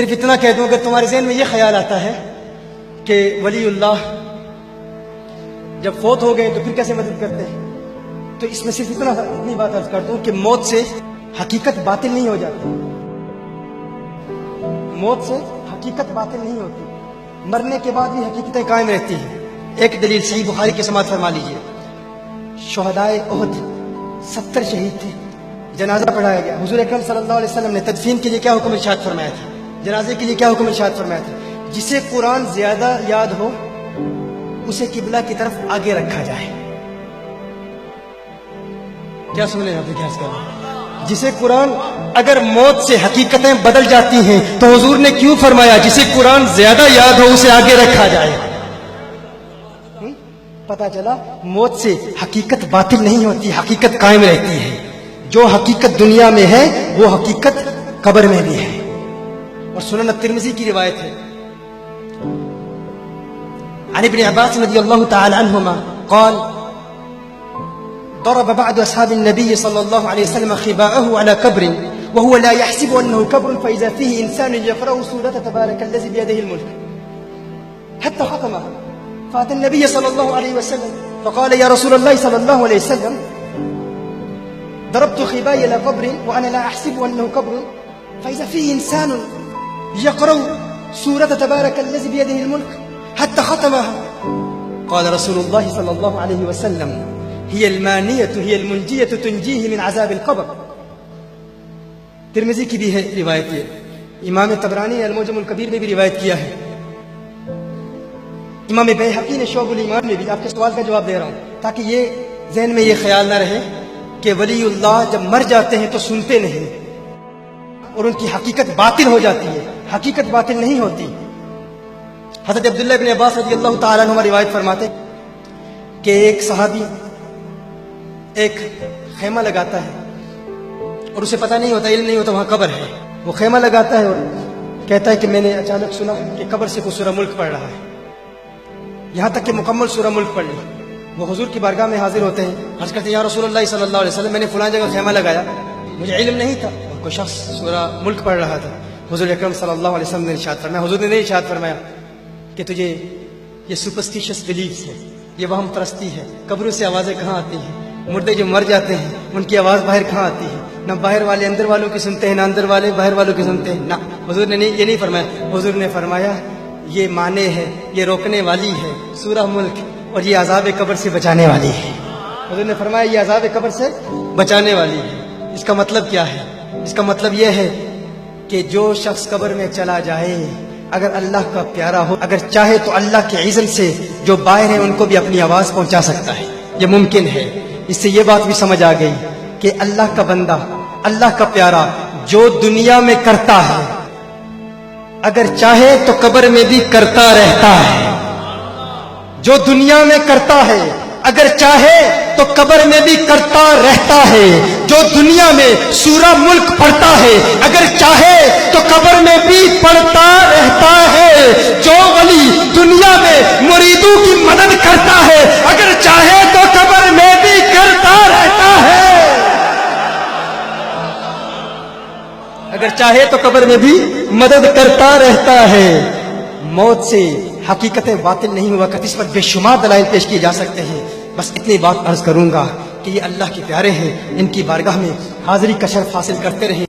صرف اتنا کہہ دوں اگر تمہارے ذہن میں یہ خیال آتا ہے کہ ولی اللہ جب فوت ہو گئے تو پھر کیسے مدد کرتے ہیں، تو اس میں صرف اتنی بات عرض کر دوں کہ موت سے حقیقت باطل نہیں ہو جاتی، موت سے حقیقت باطل نہیں ہوتی، مرنے کے بعد بھی حقیقتیں قائم رہتی ہیں۔ ایک دلیل صحیح بخاری کے سماعت فرما لیجئے، شہدائے احد 70 شہید تھے، جنازہ پڑھایا گیا، حضور اکرم صلی اللہ علیہ وسلم نے تدفین کے لیے کیا حکم ارشاد فرمایا تھا، جنازے کے لیے کیا حکم ارشاد فرمایا تھا؟ جسے قرآن زیادہ یاد ہو اسے قبلہ کی طرف آگے رکھا جائے۔ کیا سن رہے ہیں آپ؟ کیا کر جسے قرآن، اگر موت سے حقیقتیں بدل جاتی ہیں تو حضور نے کیوں فرمایا جسے قرآن زیادہ یاد ہو اسے آگے رکھا جائے؟ پتہ چلا موت سے حقیقت باطل نہیں ہوتی، حقیقت قائم رہتی ہے۔ جو حقیقت دنیا میں ہے وہ حقیقت قبر میں بھی ہے۔ اور سنن الترمذی کی روایت ہے، عن ابن عباس رضی اللہ تعالی عنہما قال ضرب بعض اصحاب النبي صلى الله عليه وسلم خباءه على قبر وهو لا يحسب انه قبر فاذا فيه انسان يقرأ سورة تبارك الذي بيده الملك حتى ختمها، فاتى النبي صلى الله عليه وسلم فقال يا رسول الله صلى الله عليه وسلم ضربت خباي الى قبر وانا لا احسب انه قبر فاذا فيه انسان يقرأ سورة تبارك الذي بيده الملك حتى ختمها، قال رسول الله صلى الله عليه وسلم هي المانية هي المنجية تنجيه من عذاب القبر۔ ترمذی کی بھی ہے روایت، یہ امام طبرانی المعجم الکبیر میں بھی روایت کیا ہے، امام بیہقی نے شعب الایمان میں بھی۔ آپ کے سوال کا جواب دے رہا ہوں تاکہ یہ ذہن میں یہ خیال نہ رہے کہ ولی اللہ جب مر جاتے ہیں تو سنتے نہیں اور ان کی حقیقت باطل ہو جاتی ہے، حقیقت باطل نہیں ہوتی۔ حضرت عبداللہ ابن عباس رضی اللہ تعالیٰ عنہ روایت فرماتے کہ ایک صحابی ایک خیمہ لگاتا ہے اور اسے پتہ نہیں ہوتا، علم نہیں ہوتا وہاں قبر ہے، وہ خیمہ لگاتا ہے اور کہتا ہے کہ میں نے اچانک سنا کہ قبر سے کوئی سورہ ملک پڑھ رہا ہے، یہاں تک کہ مکمل سورہ ملک پڑھ لی۔ وہ حضور کی بارگاہ میں حاضر ہوتے ہیں، عرض کرتے ہیں یا رسول اللہ صلی اللہ علیہ وسلم میں نے فلاں جگہ خیمہ لگایا، مجھے علم نہیں تھا، اور کوئی شخص سورہ ملک پڑھ رہا تھا۔ حضور اکرم صلی اللہ علیہ وسلم نے ارشاد فرمایا، حضور نے نہیں ارشاد فرمایا کہ تجھے یہ سپرسٹیشس بلیفز ہے، یہ وہم پرستی ہے، قبروں سے آوازیں کہاں آتی ہیں، مردے جو مر جاتے ہیں ان کی آواز باہر کہاں آتی ہے، نہ باہر والے اندر والوں کی سنتے ہیں نہ اندر والے باہر والوں کی سنتے ہیں، نہ حضور نے یہ نہیں فرمایا۔ حضور نے فرمایا یہ معنی ہے، یہ روکنے والی ہے سورہ ملک، اور یہ عذاب قبر سے بچانے والی ہے۔ حضور نے فرمایا یہ عذاب قبر سے بچانے والی ہے۔ اس کا مطلب کیا ہے؟ اس کا مطلب یہ ہے کہ جو شخص قبر میں چلا جائے اگر اللہ کا پیارا ہو، اگر چاہے تو اللہ کے عزم سے جو باہر ہیں ان کو بھی اپنی آواز پہنچا سکتا ہے، یہ ممکن ہے۔ اس سے یہ بات بھی سمجھ آ گئی کہ اللہ کا بندہ، اللہ کا پیارا جو دنیا میں کرتا ہے اگر چاہے تو قبر میں بھی کرتا رہتا ہے، جو دنیا میں کرتا ہے اگر چاہے تو قبر میں بھی کرتا رہتا ہے، جو دنیا میں سورہ ملک پڑھتا ہے اگر چاہے تو قبر میں بھی پڑھتا رہتا ہے، جو ولی دنیا میں مریدوں کی مدد کرتا ہے اگر چاہے تو قبر میں بھی کرتا رہتا ہے، اگر چاہے تو قبر میں بھی مدد کرتا رہتا ہے۔ موت سے حقیقتیں باطل نہیں ہوا کرتی، اس پر بے شمار دلائل پیش کیے جا سکتے ہیں۔ بس اتنی بات عرض کروں گا کہ یہ اللہ کے پیارے ہیں، ان کی بارگاہ میں حاضری کا شرف حاصل کرتے رہیں۔